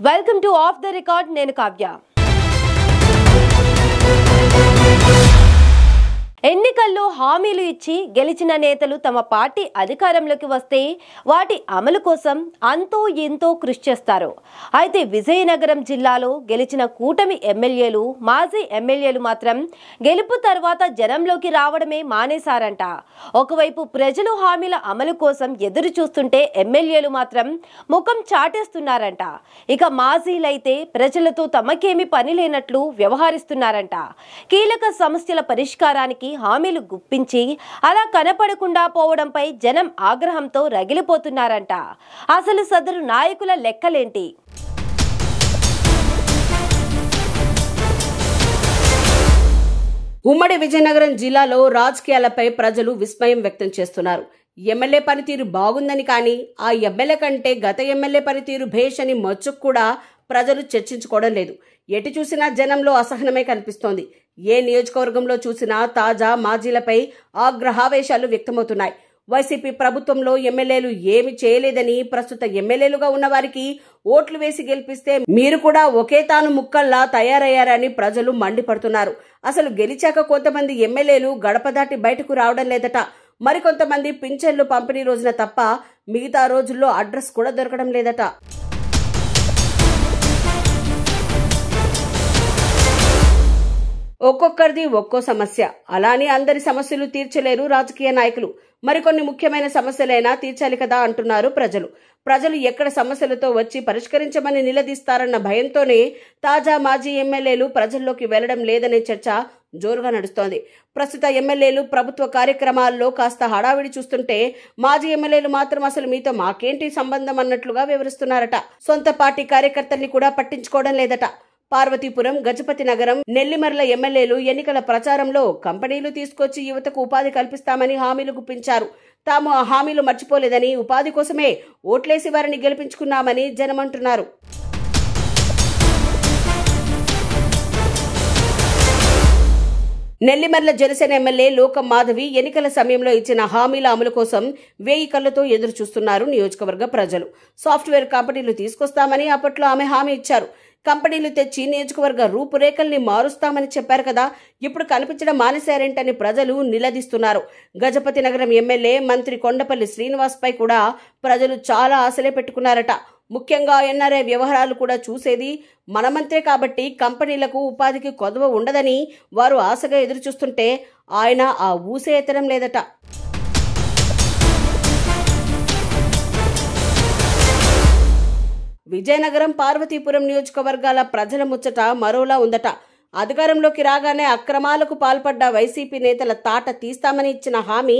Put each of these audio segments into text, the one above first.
Welcome to of the record. నేను కావ్య. ఎన్నికల్లో హామీలు ఇచ్చి గెలిచిన నేతలు తమ పార్టీ అధికారంలోకి వస్తే వాటి అమలు కోసం అంతో ఎంతో కృషి చేస్తారు. అయితే విజయనగరం జిల్లాలో గెలిచిన కూటమి ఎమ్మెల్యేలు, మాజీ ఎమ్మెల్యేలు మాత్రం గెలుపు తర్వాత జనంలోకి రావడమే మానేశారంట. ఒకవైపు ప్రజలు హామీల అమలు కోసం ఎదురు చూస్తుంటే ఎమ్మెల్యేలు మాత్రం ముఖం చాటేస్తున్నారంట. ఇక మాజీలైతే ప్రజలతో తమకేమీ పని లేనట్లు వ్యవహరిస్తున్నారంట. కీలక సమస్యల పరిష్కారానికి హామీలు గుప్పించి అలా కనపడకుండా పోవడంపై జనం ఆగ్రహంతో రగిలిపోతున్నారంట. అసలు సదరు నాయకుల లెక్కలేంటి? ఉమ్మడి విజయనగరం జిల్లాలో రాజకీయాలపై ప్రజలు విస్మయం వ్యక్తం చేస్తున్నారు. ఎమ్మెల్యే పనితీరు బాగుందని, కానీ ఆ ఎమ్మెల్యే కంటే గత ఎమ్మెల్యే పనితీరు భేష్ అని మచ్చుకు కూడా ప్రజలు చర్చించుకోవడం లేదు. ఎటు చూసినా జనంలో అసహనమే కనిపిస్తోంది. ఏ నియోజకవర్గంలో చూసినా తాజా మాజీలపై ఆగ్రహావేశాలు వ్యక్తమవుతున్నాయి. వైసీపీ ప్రభుత్వంలో ఎమ్మెల్యేలు ఏమి చేయలేదని, ప్రస్తుత ఎమ్మెల్యేలుగా ఉన్న వారికి ఓట్లు వేసి గెలిపిస్తే మీరు కూడా ఒకే తాను ముక్కల్లా తయారయ్యారని ప్రజలు మండిపడుతున్నారు. అసలు గెలిచాక కొంతమంది ఎమ్మెల్యేలు గడప దాటి బయటకు రావడం లేదట. మరికొంతమంది పింఛన్లు పంపిణీ రోజున తప్ప మిగతా రోజుల్లో అడ్రస్ కూడా దొరకడం లేదట. ఒక్కొక్కరిది ఒక్కో సమస్య. అలానే అందరి సమస్యలు తీర్చలేరు రాజకీయ నాయకులు. మరికొన్ని ముఖ్యమైన సమస్యలైనా తీర్చాలి కదా అంటున్నారు ప్రజలు. ప్రజలు ఎక్కడ సమస్యలతో వచ్చి పరిష్కరించమని నిలదీస్తారన్న భయంతోనే తాజా మాజీ ఎమ్మెల్యేలు ప్రజల్లోకి వెళ్లడం లేదనే చర్చ జోరుగా నడుస్తోంది. ప్రస్తుత ఎమ్మెల్యేలు ప్రభుత్వ కార్యక్రమాల్లో కాస్త హడావిడి చూస్తుంటే, మాజీ ఎమ్మెల్యేలు మాత్రం అసలు మీతో మాకేంటి సంబంధం అన్నట్లుగా వివరిస్తున్నారట. సొంత పార్టీ కార్యకర్తల్ని కూడా పట్టించుకోవడం లేదట. పార్వతీపురం, గజపతి నగరం, నెల్లిమర్ల ఎమ్మెల్యేలు ఎన్నికల ప్రచారంలో కంపెనీలు తీసుకొచ్చి యువతకు ఉపాధి కల్పిస్తామని హామీలు గుప్పించారు. తాము ఆ హామీలు మర్చిపోలేదని, ఉపాధి కోసమే ఓట్లేసి వారిని గెలిపించుకున్నామని జనమంటున్నారు. నెల్లిమర్ల జనసేన ఎమ్మెల్యే లోకం మాధవి ఎన్నికల సమయంలో ఇచ్చిన హామీల అమలు కోసం 1000 కళ్లతో ఎదురు చూస్తున్నారు నియోజకవర్గ ప్రజలు. సాఫ్ట్వేర్ కంపెనీలు తీసుకొస్తామని అప్పట్లో ఆమె హామీ ఇచ్చారు. కంపెనీలు తెచ్చి నియోజకవర్గ రూపురేఖల్ని మారుస్తామని చెప్పారు కదా, ఇప్పుడు కనిపించడం మానేశారేంటని ప్రజలు నిలదీస్తున్నారు. గజపతి నగరం ఎమ్మెల్యే మంత్రి కొండపల్లి శ్రీనివాస్ పై కూడా ప్రజలు చాలా ఆశలే పెట్టుకున్నారట. ముఖ్యంగా ఎన్ఆర్ఐ వ్యవహారాలు కూడా చూసేది మనమంత్రే కాబట్టి కంపెనీలకు ఉపాధికి కొదవ ఉండదని వారు ఆశగా ఎదురుచూస్తుంటే ఆయన ఆ ఊసే ఎత్తడం లేదట. విజయనగరం, పార్వతీపురం నియోజకవర్గాల ప్రజల ముచ్చట మరోలా ఉందట. అధికారంలోకి రాగానే అక్రమాలకు పాల్పడ్డ వైసీపీ నేతల తాట తీస్తామని ఇచ్చిన హామీ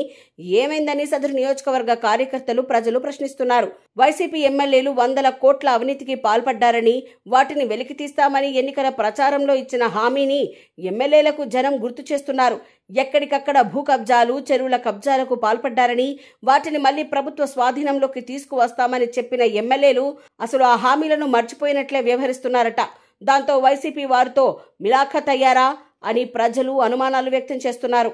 ఏమైందని సదరు నియోజకవర్గ కార్యకర్తలు, ప్రజలు ప్రశ్నిస్తున్నారు. వైసీపీ ఎమ్మెల్యేలు 100 కోట్ల అవినీతికి పాల్పడ్డారని, వాటిని వెలికి తీస్తామని ఎన్నికల ప్రచారంలో ఇచ్చిన హామీని ఎమ్మెల్యేలకు జనం గుర్తు చేస్తున్నారు. ఎక్కడికక్కడ భూ కబ్జాలు, చెరువుల కబ్జాలకు పాల్పడ్డారని, వాటిని మళ్లీ ప్రభుత్వ స్వాధీనంలోకి తీసుకువస్తామని చెప్పిన ఎమ్మెల్యేలు అసలు ఆ హామీలను మర్చిపోయినట్లే వ్యవహరిస్తున్నారట. దాంతో వైసీపీ వారితో మిలాఖత్ అయ్యారా అని ప్రజలు అనుమానాలు వ్యక్తం చేస్తున్నారు.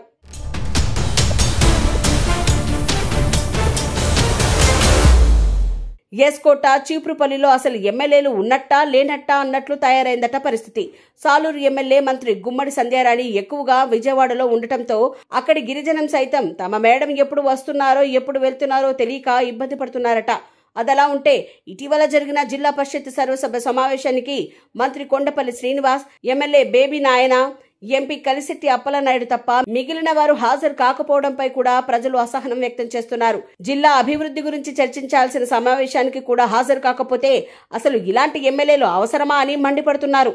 ఎస్కోట, చీపురుపల్లిలో అసలు ఎమ్మెల్యేలు ఉన్నట్టా లేనట్టా అన్నట్లు తయారైందట పరిస్థితి. సాలూరు ఎమ్మెల్యే మంత్రి గుమ్మడి సంధ్యారాణి ఎక్కువగా విజయవాడలో ఉండటంతో అక్కడి గిరిజనం సైతం తమ మేడం ఎప్పుడు వస్తున్నారో ఎప్పుడు వెళ్తున్నారో తెలియక ఇబ్బంది పడుతున్నారట. అదలా ఉంటే ఇటీవల జరిగిన జిల్లా పరిషత్ సర్వసభ సమావేశానికి మంత్రి కొండపల్లి శ్రీనివాస్, ఎమ్మెల్యే బేబీ నాయన, ఎంపీ కలిశెట్టి అప్పలనాయుడు తప్ప మిగిలిన వారు హాజరు కాకపోవడంపై కూడా ప్రజలు అసహనం వ్యక్తం చేస్తున్నారు. జిల్లా అభివృద్ధి గురించి చర్చించాల్సిన సమావేశానికి కూడా హాజరు కాకపోతే అసలు ఇలాంటి ఎమ్మెల్యేలు అవసరమా అని మండిపడుతున్నారు.